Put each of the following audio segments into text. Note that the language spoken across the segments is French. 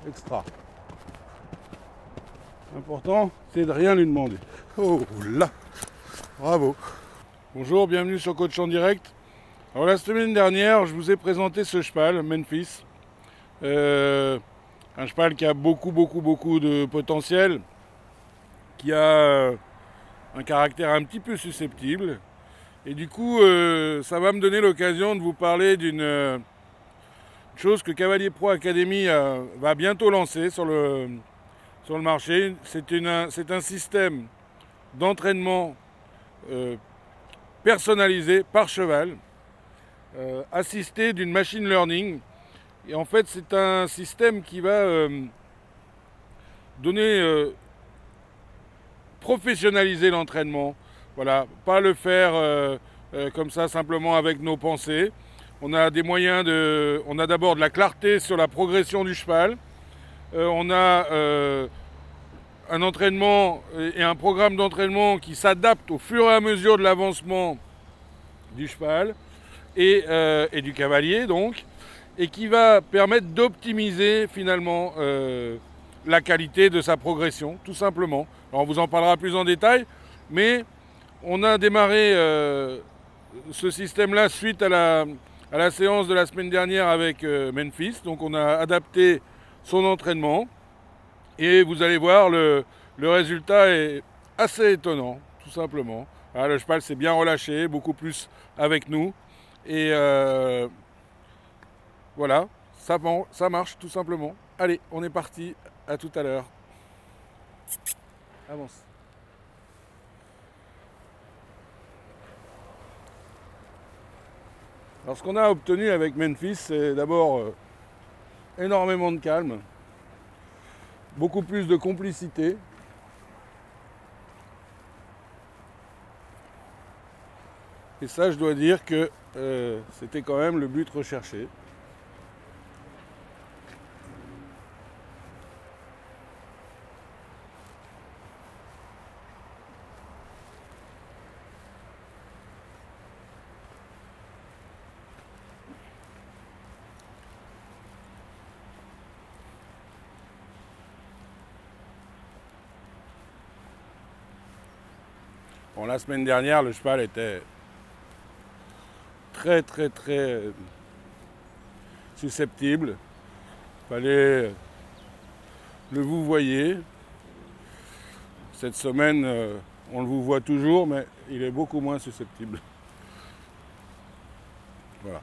extra. L'important, c'est de rien lui demander. Oh là, bravo. Bonjour, bienvenue sur Coach en direct. Alors la semaine dernière, je vous ai présenté ce cheval, Memphis. Un cheval qui a beaucoup de potentiel, qui a un caractère un petit peu susceptible. Et du coup, ça va me donner l'occasion de vous parler d'une chose que Cavalier Pro Academy va bientôt lancer sur le marché. C'est un système d'entraînement personnalisé par cheval, assisté d'une machine learning. Et en fait, c'est un système qui va professionnaliser l'entraînement. Voilà, pas le faire comme ça simplement avec nos pensées. On a des moyens on a d'abord de la clarté sur la progression du cheval. On a un entraînement et un programme d'entraînement qui s'adapte au fur et à mesure de l'avancement du cheval et du cavalier donc, et qui va permettre d'optimiser finalement la qualité de sa progression, tout simplement. Alors on vous en parlera plus en détail, mais on a démarré ce système-là suite à la séance de la semaine dernière avec Memphis. Donc on a adapté son entraînement et vous allez voir, le résultat est assez étonnant, tout simplement. Alors, le cheval s'est bien relâché, beaucoup plus avec nous. Et voilà, ça marche tout simplement. Allez, on est parti, à tout à l'heure. Avance. Alors ce qu'on a obtenu avec Memphis, c'est d'abord énormément de calme, beaucoup plus de complicité. Et ça, je dois dire que c'était quand même le but recherché. Bon, la semaine dernière, le cheval était très susceptible. Il fallait le vous voyez. Cette semaine, on le vous voit toujours, mais il est beaucoup moins susceptible. Voilà.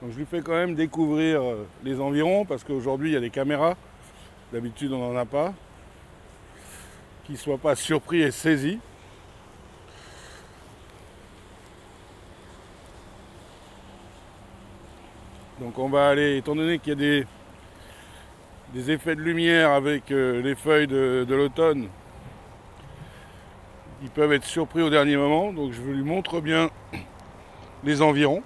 Donc je lui fais quand même découvrir les environs, parce qu'aujourd'hui il y a des caméras. D'habitude on n'en a pas. Qu'il ne soit pas surpris et saisi. Donc on va aller, étant donné qu'il y a des effets de lumière avec les feuilles de l'automne, ils peuvent être surpris au dernier moment, donc je lui montre bien les environs.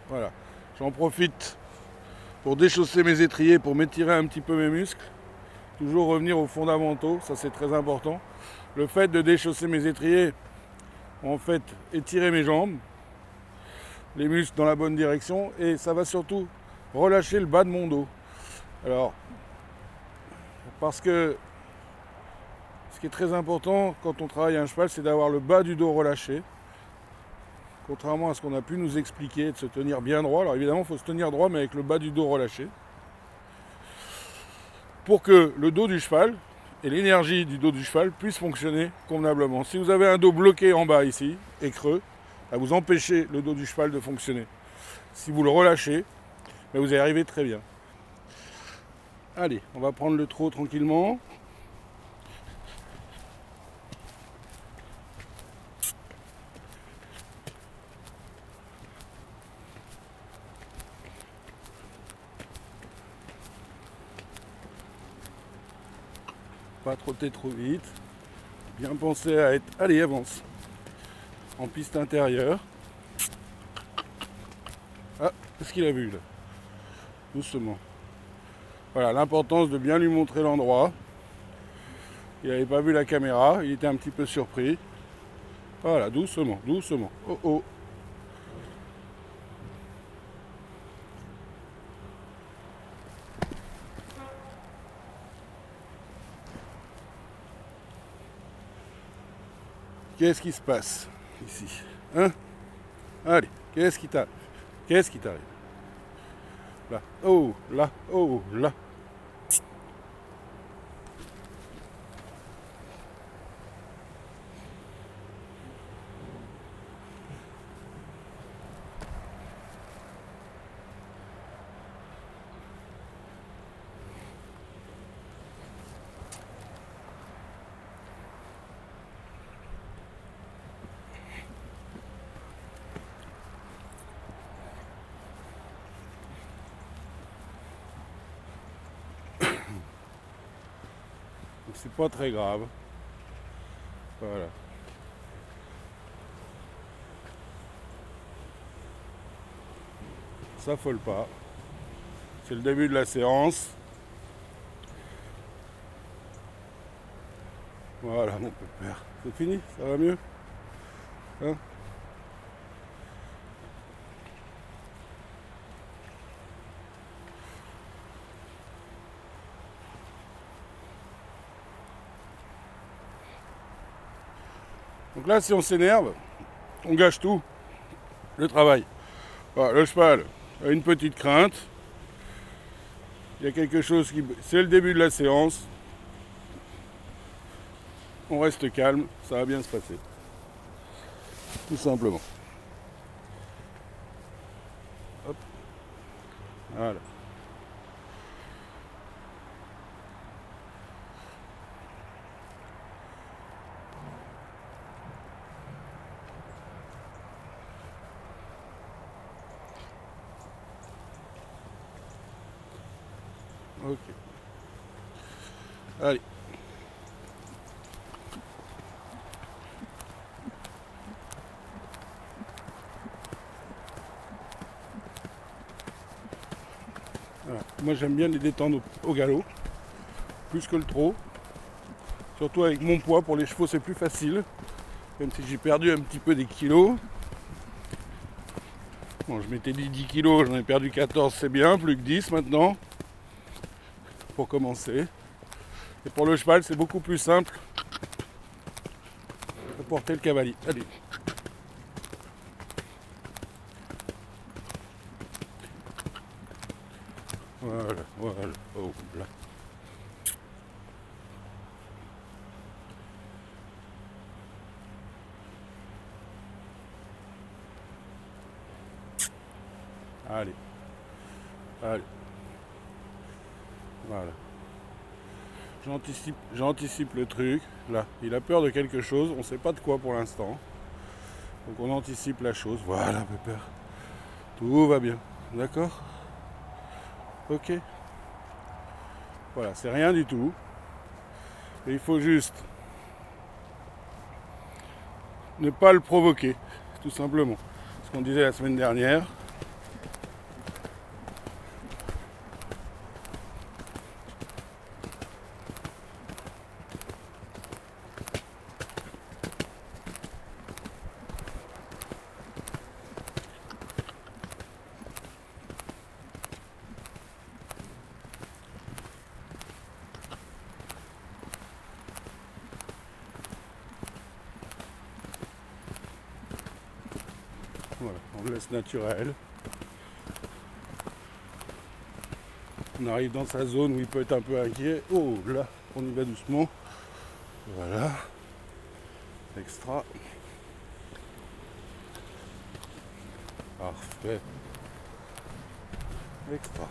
Voilà, j'en profite pour déchausser mes étriers, pour m'étirer un petit peu mes muscles. Toujours revenir aux fondamentaux, ça c'est très important. Le fait de déchausser mes étriers, en fait, étirer mes jambes, les muscles dans la bonne direction, et ça va surtout relâcher le bas de mon dos. Alors, parce que ce qui est très important quand on travaille un cheval, c'est d'avoir le bas du dos relâché. Contrairement à ce qu'on a pu nous expliquer, de se tenir bien droit. Alors évidemment, il faut se tenir droit, mais avec le bas du dos relâché. Pour que le dos du cheval et l'énergie du dos du cheval puissent fonctionner convenablement. Si vous avez un dos bloqué en bas ici, et creux, ça vous empêchez le dos du cheval de fonctionner. Si vous le relâchez, vous y arrivez très bien. Allez, on va prendre le trot tranquillement. Pas trotter trop vite. Bien penser à être... Allez, avance. En piste intérieure. Ah, qu'est-ce qu'il a vu là? Doucement. Voilà, l'importance de bien lui montrer l'endroit. Il n'avait pas vu la caméra, il était un petit peu surpris. Voilà, doucement, doucement. Oh oh. Qu'est-ce qui se passe ici? Hein? Allez, qu'est-ce qui t'arrive? Qu'est-ce qui t'arrive? Là, oh, là, oh, là. C'est pas très grave. Voilà. Ça s'affole pas. C'est le début de la séance. Voilà mon pépère. C'est fini? Ça va mieux? Hein? Donc là, si on s'énerve, on gâche tout. Le travail. Voilà, le cheval a une petite crainte. Il y a quelque chose qui... C'est le début de la séance. On reste calme, ça va bien se passer. Tout simplement. Hop. Voilà. Ok. Allez. Voilà. Moi j'aime bien les détendre au galop, plus que le trot. Surtout avec mon poids, pour les chevaux c'est plus facile. Même si j'ai perdu un petit peu des kilos. Bon, je m'étais dit 10 kilos, j'en ai perdu 14, c'est bien, plus que 10 maintenant. Pour commencer. Et pour le cheval, c'est beaucoup plus simple de porter le cavalier. Allez. Voilà, voilà. Oh là. Allez. Allez. Voilà. J'anticipe le truc. Là, il a peur de quelque chose. On ne sait pas de quoi pour l'instant. Donc on anticipe la chose. Voilà, pépère. Tout va bien. D'accord? Ok. Voilà, c'est rien du tout. Et il faut juste ne pas le provoquer, tout simplement. Ce qu'on disait la semaine dernière. Voilà, on le laisse naturel. On arrive dans sa zone où il peut être un peu inquiet. Oh là, on y va doucement. Voilà. Extra. Parfait. Extra.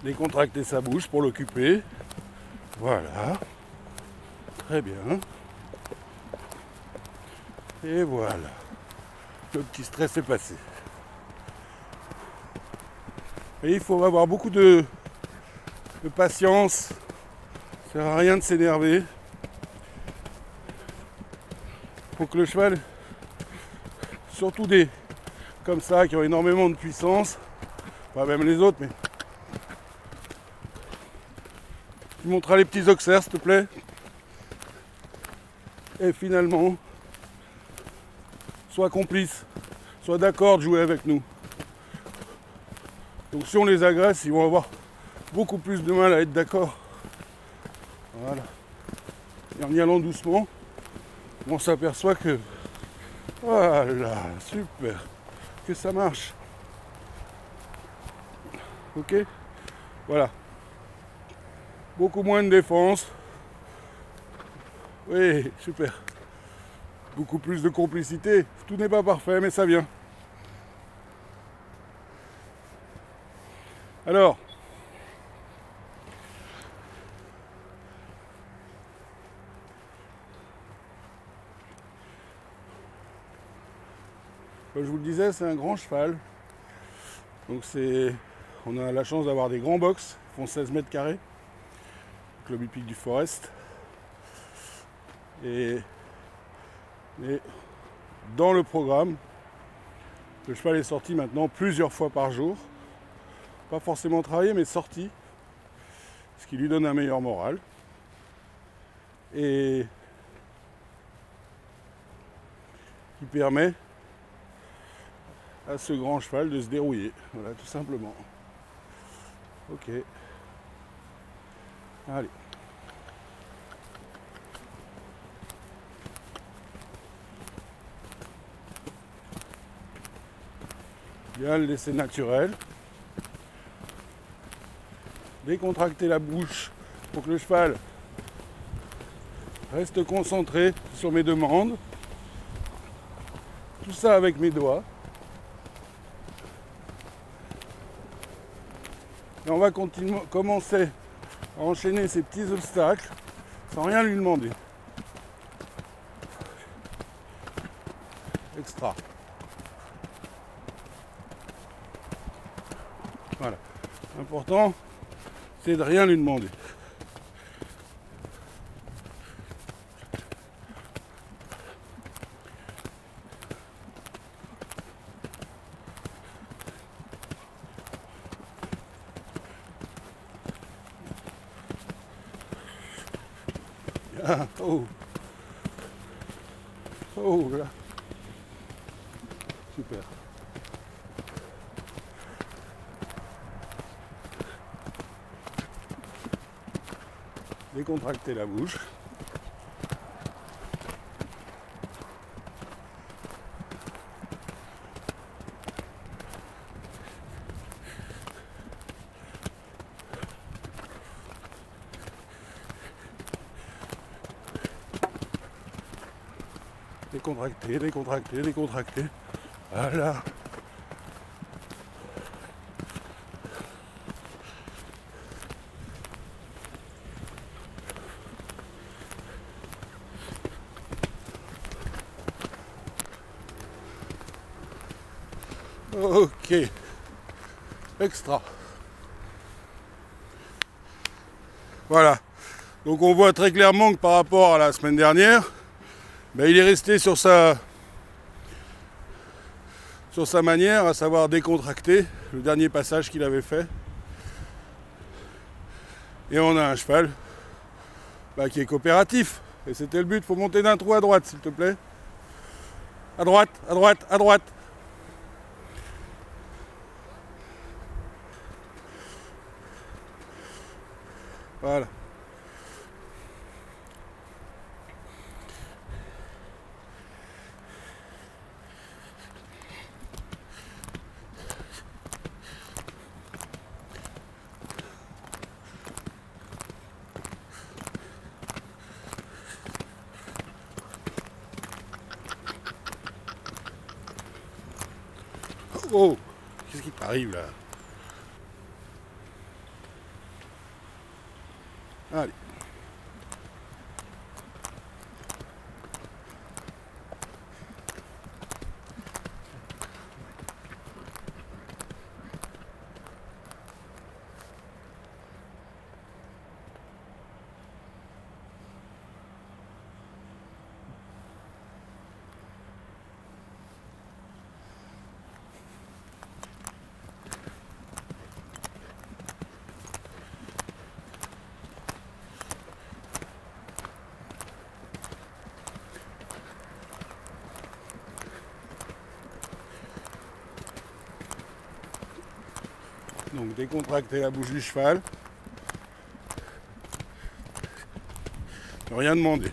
Décontracter sa bouche pour l'occuper. Voilà. Très bien. Et voilà. Le petit stress est passé. Et il faut avoir beaucoup de patience. Ça sert à rien de s'énerver. Faut que le cheval, surtout des comme ça, qui ont énormément de puissance, pas même les autres, mais tu montreras les petits auxerres, s'il te plaît. Et finalement, sois complice, sois d'accord de jouer avec nous. Donc si on les agresse, ils vont avoir beaucoup plus de mal à être d'accord. Voilà. Et en y allant doucement, on s'aperçoit que voilà, super, que ça marche. Ok, voilà. Beaucoup moins de défense. Oui, super. Beaucoup plus de complicité. Tout n'est pas parfait, mais ça vient. Alors, comme je vous le disais, c'est un grand cheval. Donc on a la chance d'avoir des grands box, qui font 16 mètres carrés. Club hippique du Forest. Et dans le programme, le cheval est sorti maintenant plusieurs fois par jour. Pas forcément travaillé, mais sorti. Ce qui lui donne un meilleur moral. Et qui permet à ce grand cheval de se dérouiller. Voilà, tout simplement. Ok. Allez. Bien le laisser naturel. Décontracter la bouche pour que le cheval reste concentré sur mes demandes. Tout ça avec mes doigts. Et on va commencer à enchaîner ces petits obstacles sans rien lui demander. Extra. Voilà. L'important, c'est de rien lui demander. Ah, oh. Oh là. Super. Décontracter la bouche. Décontracter, décontracter, décontracter. Voilà. Ok. Extra. Voilà. Donc on voit très clairement que par rapport à la semaine dernière, ben, il est resté sur sa manière, à savoir décontracter, le dernier passage qu'il avait fait. Et on a un cheval qui est coopératif. Et c'était le but, il faut monter d'un trou à droite, s'il te plaît. À droite, à droite, à droite. Voilà. Oh, qu'est-ce qui t'arrive là? Allez. décontractez la bouche du cheval. Rien demander.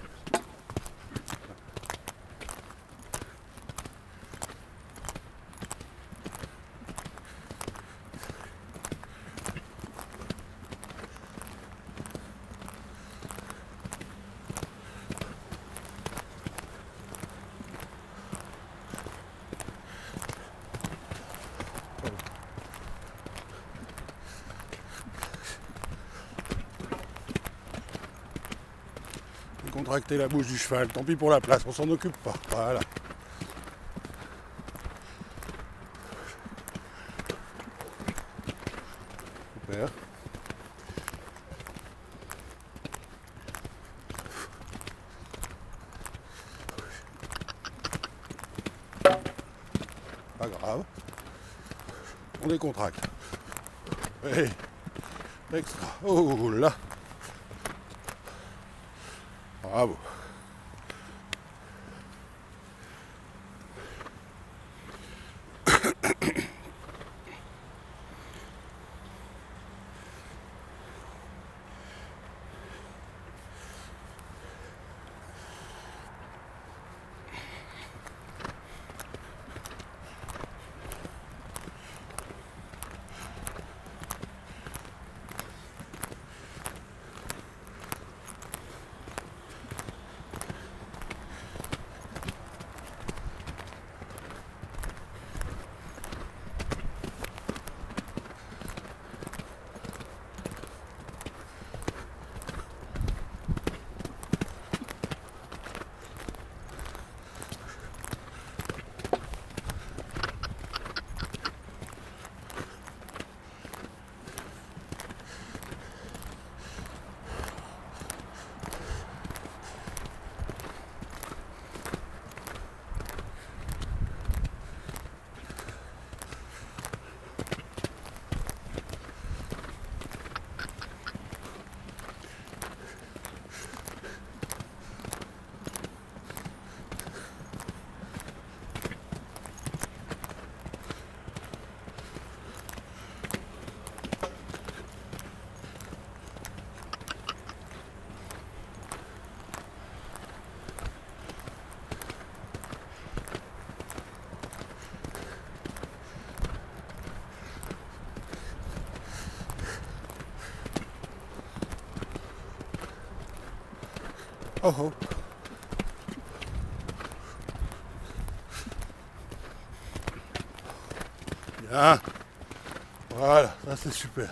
Contracter la bouche du cheval, tant pis pour la place, on s'en occupe pas. Voilà. Super. Pas grave. On décontracte. Hey. Extra. Oh là. Bravo. Oh oh. Bien. Voilà, ça c'est super.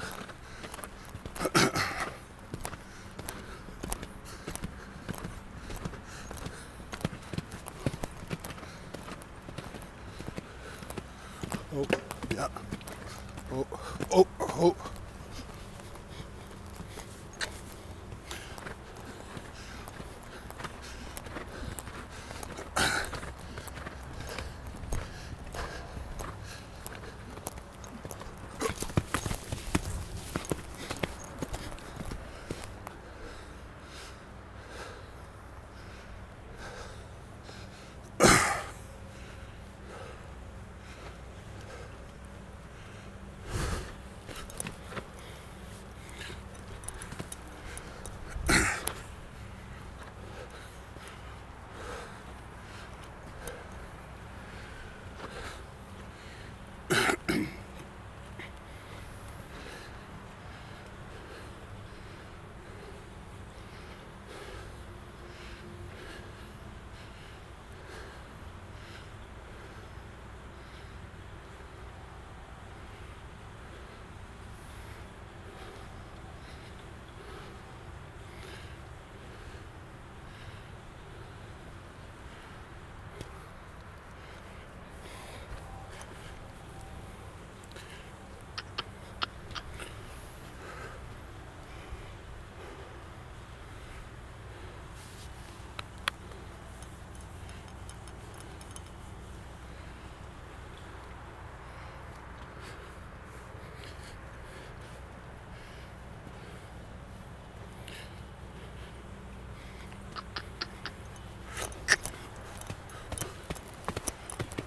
Oh, bien. Oh, oh, oh.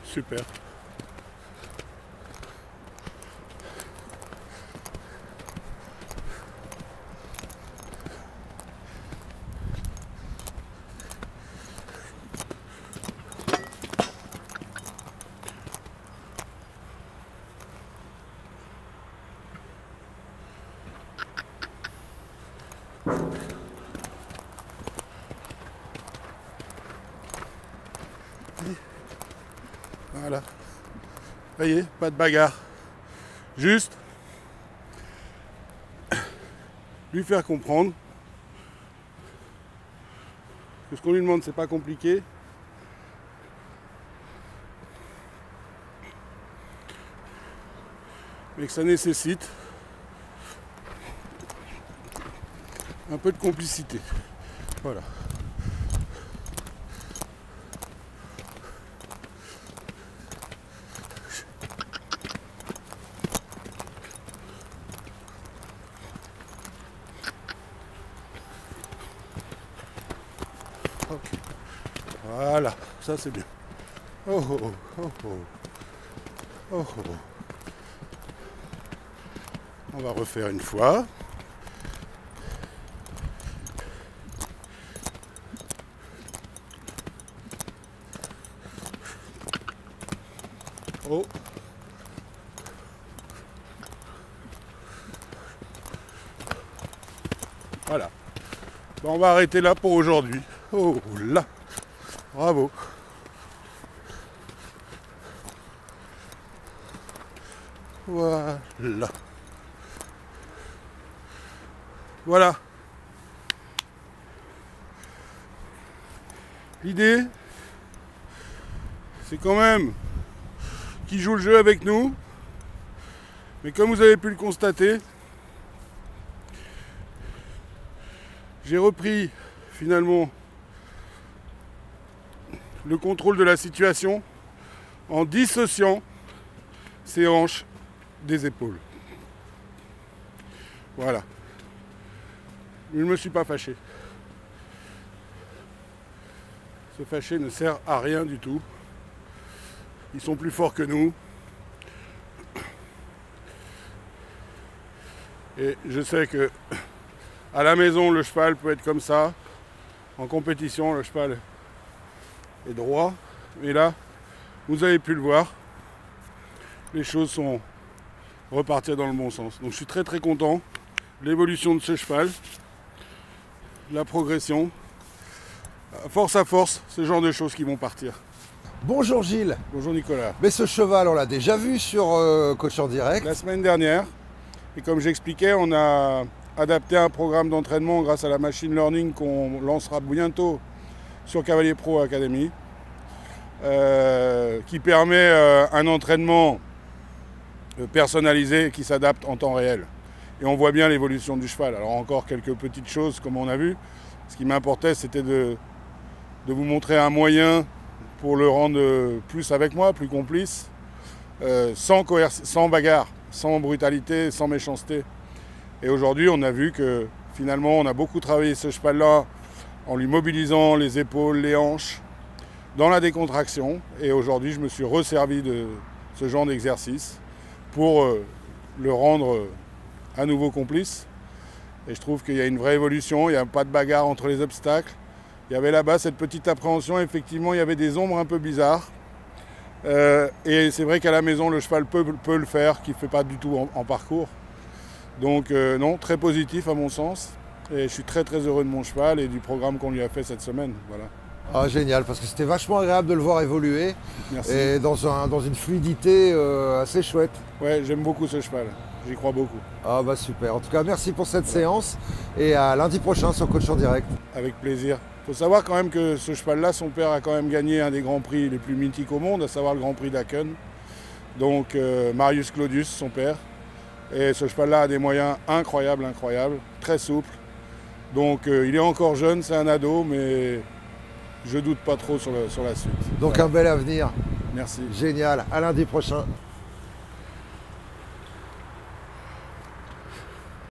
Super. voyez, pas de bagarre. Juste lui faire comprendre que ce qu'on lui demande, c'est pas compliqué. Mais que ça nécessite un peu de complicité. Voilà. Ok. Voilà, ça c'est bien. Oh oh oh oh oh. Oh oh. On va refaire une fois. Oh. Voilà. Bon, on va arrêter là pour aujourd'hui. Oh là. Bravo. Voilà. Voilà. L'idée, c'est quand même qu'ils jouent le jeu avec nous. Mais comme vous avez pu le constater, j'ai repris finalement le contrôle de la situation en dissociant ses hanches des épaules. Voilà. Je ne me suis pas fâché. Se fâcher ne sert à rien du tout. Ils sont plus forts que nous. Et je sais que à la maison, le cheval peut être comme ça. En compétition, le cheval est droit. Mais là, vous avez pu le voir. Les choses sont reparties dans le bon sens. Donc je suis très très content de l'évolution de ce cheval. La progression. Force à force, ce genre de choses qui vont partir. Bonjour Gilles. Bonjour Nicolas. Mais ce cheval, on l'a déjà vu sur Coach en direct. La semaine dernière, et comme j'expliquais, on a adapté un programme d'entraînement grâce à la machine learning qu'on lancera bientôt sur Cavalier Pro Academy, qui permet un entraînement personnalisé qui s'adapte en temps réel. Et on voit bien l'évolution du cheval. Alors encore quelques petites choses comme on a vu. Ce qui m'importait, c'était de vous montrer un moyen pour le rendre plus avec moi, plus complice, sans bagarre, sans brutalité, sans méchanceté. Et aujourd'hui, on a vu que finalement, on a beaucoup travaillé ce cheval-là en lui mobilisant les épaules, les hanches, dans la décontraction. Et aujourd'hui, je me suis resservi de ce genre d'exercice pour le rendre à nouveau complice. Et je trouve qu'il y a une vraie évolution, il n'y a pas de bagarre entre les obstacles. Il y avait là-bas cette petite appréhension, effectivement il y avait des ombres un peu bizarres. Et c'est vrai qu'à la maison le cheval peut le faire, qui ne fait pas du tout en parcours. Donc non, très positif à mon sens. Et je suis très très heureux de mon cheval et du programme qu'on lui a fait cette semaine. Voilà. Ah, génial, parce que c'était vachement agréable de le voir évoluer. Merci. Et dans une fluidité assez chouette. Ouais, j'aime beaucoup ce cheval, j'y crois beaucoup. Ah bah super, en tout cas merci pour cette séance et à lundi prochain sur Coach en direct. Avec plaisir. Il faut savoir quand même que ce cheval-là, son père a quand même gagné un des grands prix les plus mythiques au monde, à savoir le Grand Prix d'Aken. Donc Marius Claudius, son père. Et ce cheval-là a des moyens incroyables, très souple. Donc il est encore jeune, c'est un ado, mais je doute pas trop sur la suite. Donc un bel avenir. Merci. Génial, à lundi prochain.